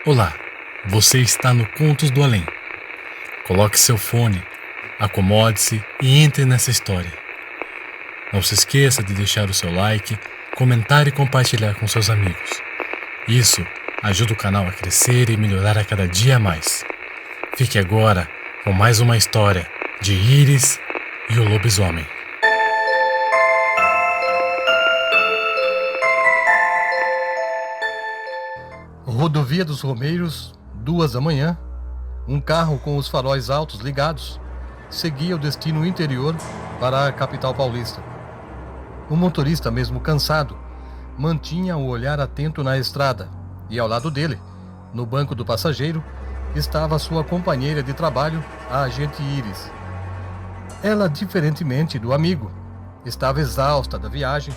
Olá, você está no Contos do Além. Coloque seu fone, acomode-se e entre nessa história. Não se esqueça de deixar o seu like, comentar e compartilhar com seus amigos. Isso ajuda o canal a crescer e melhorar a cada dia mais. Fique agora com mais uma história de Íris e o Lobisomem. Rodovia dos Romeiros, 2 da manhã, um carro com os faróis altos ligados seguia o destino interior para a capital paulista. O motorista, mesmo cansado, mantinha o olhar atento na estrada e ao lado dele, no banco do passageiro, estava sua companheira de trabalho, a agente Íris. Ela, diferentemente do amigo, estava exausta da viagem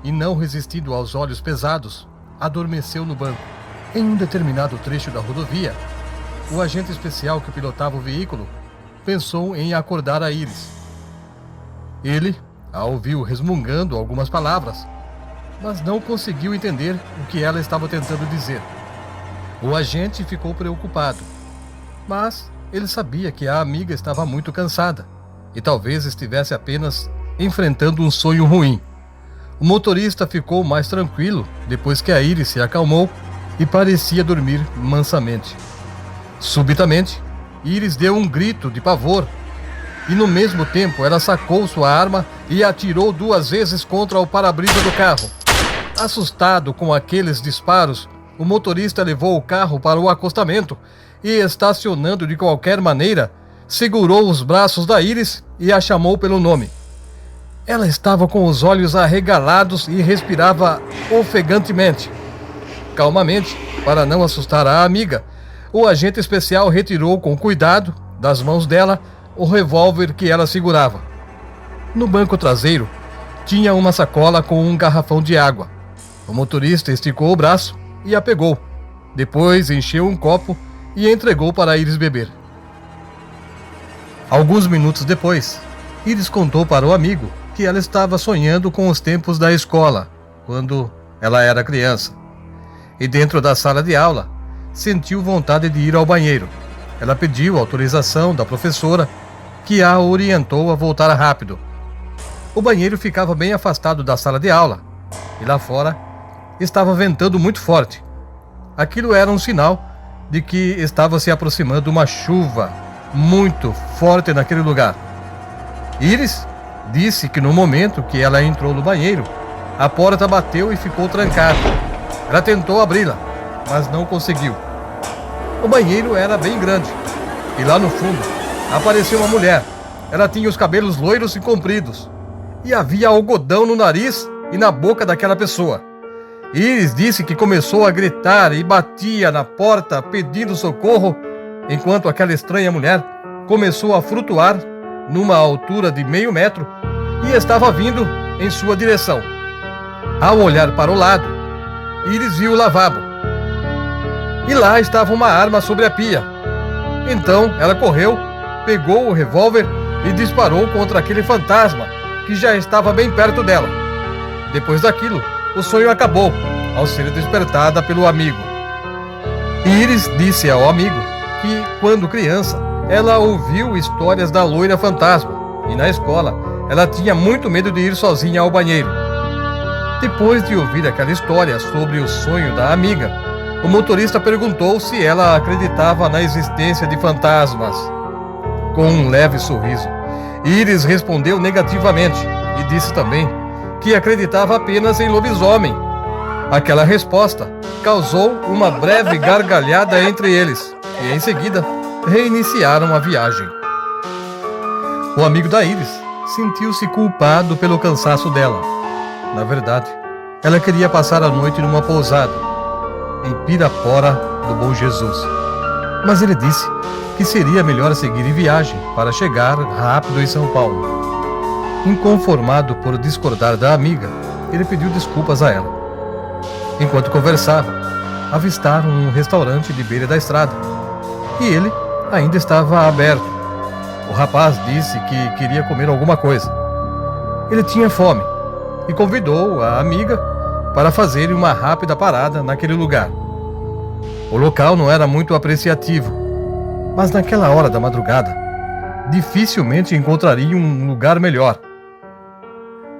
e, não resistindo aos olhos pesados, adormeceu no banco. Em um determinado trecho da rodovia, o agente especial que pilotava o veículo pensou em acordar a Íris. Ele a ouviu resmungando algumas palavras, mas não conseguiu entender o que ela estava tentando dizer. O agente ficou preocupado, mas ele sabia que a amiga estava muito cansada e talvez estivesse apenas enfrentando um sonho ruim. O motorista ficou mais tranquilo depois que a Íris se acalmou e parecia dormir mansamente. Subitamente, Íris deu um grito de pavor e, no mesmo tempo, ela sacou sua arma e atirou 2 vezes contra o para-brisa do carro. Assustado com aqueles disparos, o motorista levou o carro para o acostamento e, estacionando de qualquer maneira, segurou os braços da Íris e a chamou pelo nome. Ela estava com os olhos arregalados e respirava ofegantemente. Calmamente, para não assustar a amiga, o agente especial retirou com cuidado das mãos dela o revólver que ela segurava. No banco traseiro, tinha uma sacola com um garrafão de água. O motorista esticou o braço e a pegou. Depois encheu um copo e entregou para Íris beber. Alguns minutos depois, Íris contou para o amigo que ela estava sonhando com os tempos da escola, quando ela era criança. E dentro da sala de aula, sentiu vontade de ir ao banheiro. Ela pediu autorização da professora, que a orientou a voltar rápido. O banheiro ficava bem afastado da sala de aula, e lá fora estava ventando muito forte. Aquilo era um sinal de que estava se aproximando uma chuva muito forte naquele lugar. Íris disse que no momento que ela entrou no banheiro, a porta bateu e ficou trancada. Ela tentou abri-la, mas não conseguiu. O banheiro era bem grande, e lá no fundo apareceu uma mulher. Ela tinha os cabelos loiros e compridos, e havia algodão no nariz e na boca daquela pessoa. Íris disse que começou a gritar e batia na porta pedindo socorro, enquanto aquela estranha mulher começou a flutuar numa altura de meio metro e estava vindo em sua direção. Ao olhar para o lado, Íris viu o lavabo. E lá estava uma arma sobre a pia. Então ela correu, pegou o revólver e disparou contra aquele fantasma que já estava bem perto dela. Depois daquilo, o sonho acabou, ao ser despertada pelo amigo. Íris disse ao amigo que, quando criança, ela ouviu histórias da loira fantasma e na escola ela tinha muito medo de ir sozinha ao banheiro. Depois de ouvir aquela história sobre o sonho da amiga, o motorista perguntou se ela acreditava na existência de fantasmas. Com um leve sorriso, Íris respondeu negativamente e disse também que acreditava apenas em lobisomem. Aquela resposta causou uma breve gargalhada entre eles e, em seguida, reiniciaram a viagem. O amigo da Íris sentiu-se culpado pelo cansaço dela. Na verdade, ela queria passar a noite numa pousada, em Pirapora do Bom Jesus. Mas ele disse que seria melhor seguir em viagem para chegar rápido em São Paulo. Inconformado por discordar da amiga, ele pediu desculpas a ela. Enquanto conversavam, avistaram um restaurante de beira da estrada e ele ainda estava aberto. O rapaz disse que queria comer alguma coisa. Ele tinha fome e convidou a amiga para fazerem uma rápida parada naquele lugar. O local não era muito apreciativo, mas naquela hora da madrugada, dificilmente encontrariam um lugar melhor.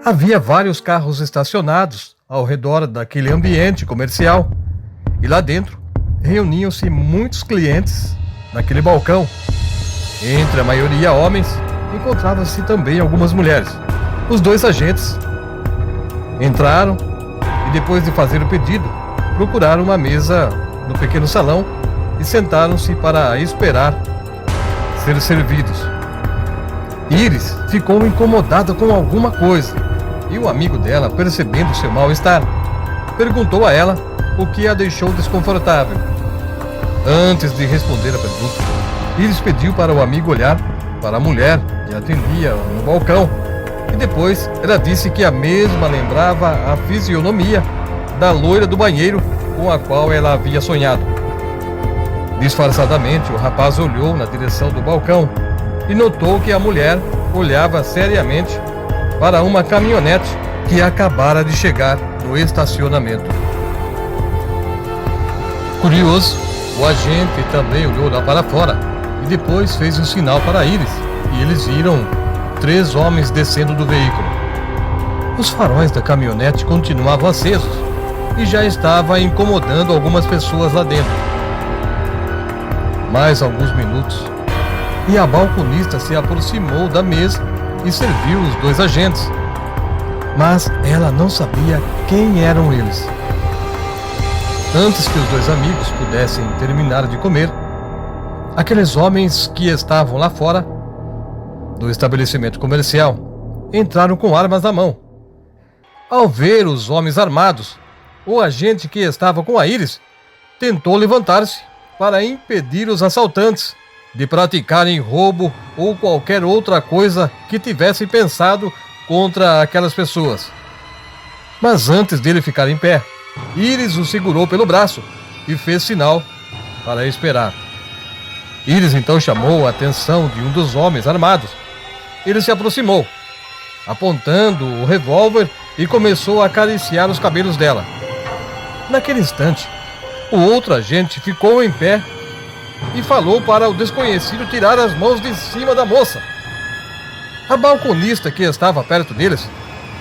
Havia vários carros estacionados ao redor daquele ambiente comercial e lá dentro reuniam-se muitos clientes naquele balcão. Entre a maioria homens, encontrava-se também algumas mulheres. Os dois agentes entraram e, depois de fazer o pedido, procuraram uma mesa no pequeno salão e sentaram-se para esperar ser servidos. Iris ficou incomodada com alguma coisa e o amigo dela, percebendo seu mal-estar, perguntou a ela o que a deixou desconfortável. Antes de responder a pergunta, Iris pediu para o amigo olhar para a mulher que atendia no balcão e depois ela disse que a mesma lembrava a fisionomia da loira do banheiro com a qual ela havia sonhado. Disfarçadamente, o rapaz olhou na direção do balcão e notou que a mulher olhava seriamente para uma caminhonete que acabara de chegar no estacionamento. Curioso, o agente também olhou lá para fora e depois fez um sinal para Iris, e eles viram 3 homens descendo do veículo. Os faróis da caminhonete continuavam acesos e já estava incomodando algumas pessoas lá dentro. Mais alguns minutos e a balconista se aproximou da mesa e serviu os 2 agentes, mas ela não sabia quem eram eles. Antes que os 2 amigos pudessem terminar de comer, aqueles homens que estavam lá fora do estabelecimento comercial entraram com armas na mão. Ao ver os homens armados, o agente que estava com a Iris tentou levantar-se para impedir os assaltantes de praticarem roubo ou qualquer outra coisa que tivessem pensado contra aquelas pessoas. Mas antes dele ficar em pé, Iris o segurou pelo braço e fez sinal para esperar. Iris então chamou a atenção de um dos homens armados. Ele se aproximou, apontando o revólver, e começou a acariciar os cabelos dela. Naquele instante, o outro agente ficou em pé e falou para o desconhecido tirar as mãos de cima da moça. A balconista que estava perto deles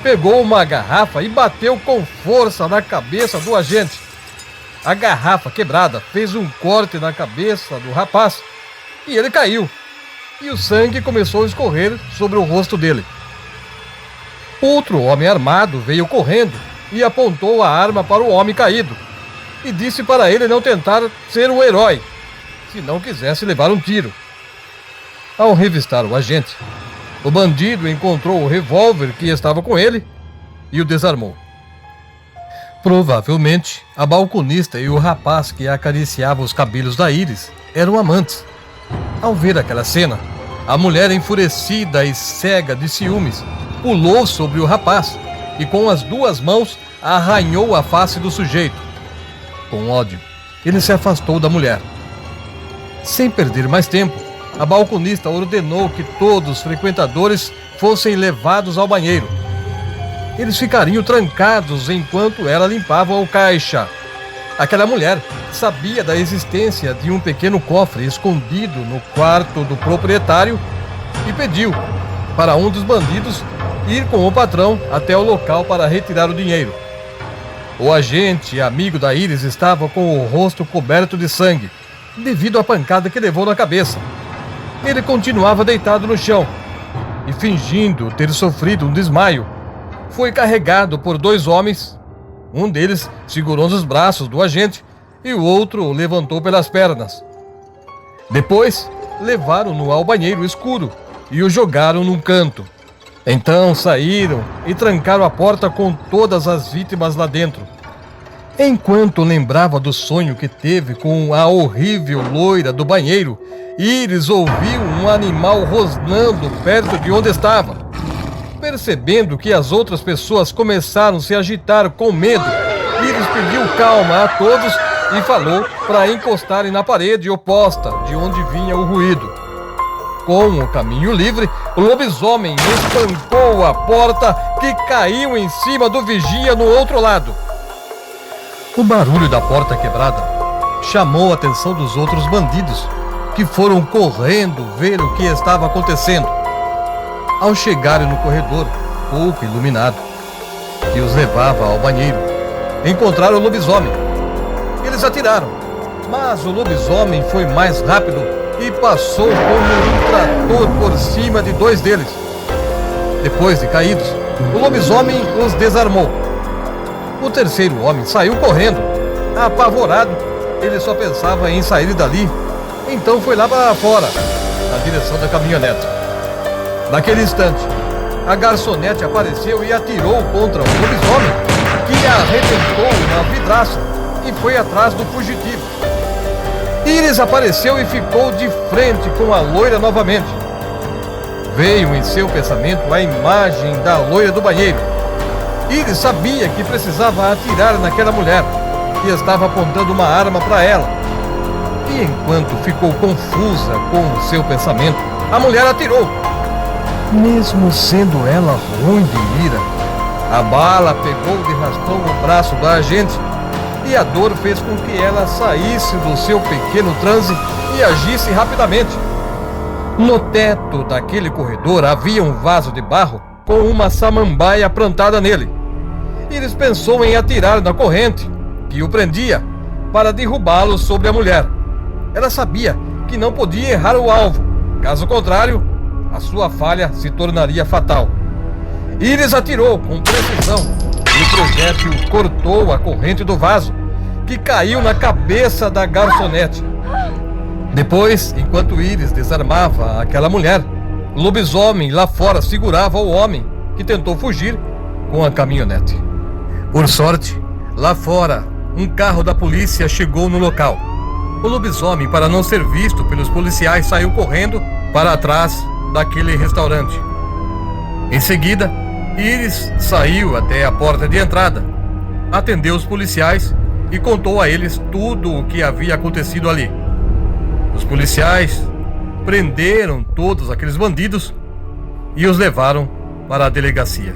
pegou uma garrafa e bateu com força na cabeça do agente. A garrafa quebrada fez um corte na cabeça do rapaz e ele caiu, e o sangue começou a escorrer sobre o rosto dele. Outro homem armado veio correndo e apontou a arma para o homem caído e disse para ele não tentar ser um herói se não quisesse levar um tiro. Ao revistar o agente, o bandido encontrou o revólver que estava com ele e o desarmou. Provavelmente, a balconista e o rapaz que acariciava os cabelos da Iris eram amantes. Ao ver aquela cena, a mulher, enfurecida e cega de ciúmes, pulou sobre o rapaz e com as 2 mãos arranhou a face do sujeito. Com ódio, ele se afastou da mulher. Sem perder mais tempo, a balconista ordenou que todos os frequentadores fossem levados ao banheiro. Eles ficariam trancados enquanto ela limpava o caixa. Aquela mulher sabia da existência de um pequeno cofre escondido no quarto do proprietário e pediu para um dos bandidos ir com o patrão até o local para retirar o dinheiro. O agente, amigo da Iris, estava com o rosto coberto de sangue devido à pancada que levou na cabeça. Ele continuava deitado no chão e, fingindo ter sofrido um desmaio, foi carregado por 2 homens. Um deles segurou nos braços do agente e o outro o levantou pelas pernas. Depois, levaram-no ao banheiro escuro e o jogaram num canto. Então saíram e trancaram a porta com todas as vítimas lá dentro. Enquanto lembrava do sonho que teve com a horrível loira do banheiro, Iris ouviu um animal rosnando perto de onde estava. Percebendo que as outras pessoas começaram a se agitar com medo, Iris pediu calma a todos e falou para encostarem na parede oposta de onde vinha o ruído. Com o caminho livre, o lobisomem espancou a porta, que caiu em cima do vigia no outro lado. O barulho da porta quebrada chamou a atenção dos outros bandidos, que foram correndo ver o que estava acontecendo. Ao chegarem no corredor, pouco iluminado, que os levava ao banheiro, encontraram o lobisomem. Eles atiraram, mas o lobisomem foi mais rápido e passou como um trator por cima de 2 deles. Depois de caídos, o lobisomem os desarmou. O terceiro homem saiu correndo. Apavorado, ele só pensava em sair dali. Então foi lá para fora, na direção da caminhonete. Naquele instante, a garçonete apareceu e atirou contra o lobisomem, que arrebentou na vidraça e foi atrás do fugitivo. Iris apareceu e ficou de frente com a loira novamente. Veio em seu pensamento a imagem da loira do banheiro. Iris sabia que precisava atirar naquela mulher, que estava apontando uma arma para ela. E enquanto ficou confusa com o seu pensamento, a mulher atirou. Mesmo sendo ela ruim de mira, a bala pegou de raspão o braço da agente, e a dor fez com que ela saísse do seu pequeno transe e agisse rapidamente. No teto daquele corredor havia um vaso de barro com uma samambaia plantada nele. Iris pensou em atirar na corrente, que o prendia, para derrubá-lo sobre a mulher. Ela sabia que não podia errar o alvo, caso contrário, a sua falha se tornaria fatal. Iris atirou com precisão e o projétil cortou a corrente do vaso, que caiu na cabeça da garçonete. Depois, enquanto Iris desarmava aquela mulher, o lobisomem lá fora segurava o homem que tentou fugir com a caminhonete. Por sorte, lá fora, um carro da polícia chegou no local. O lobisomem, para não ser visto pelos policiais, saiu correndo para trás daquele restaurante. Em seguida, Iris saiu até a porta de entrada, atendeu os policiais e contou a eles tudo o que havia acontecido ali. Os policiais prenderam todos aqueles bandidos e os levaram para a delegacia.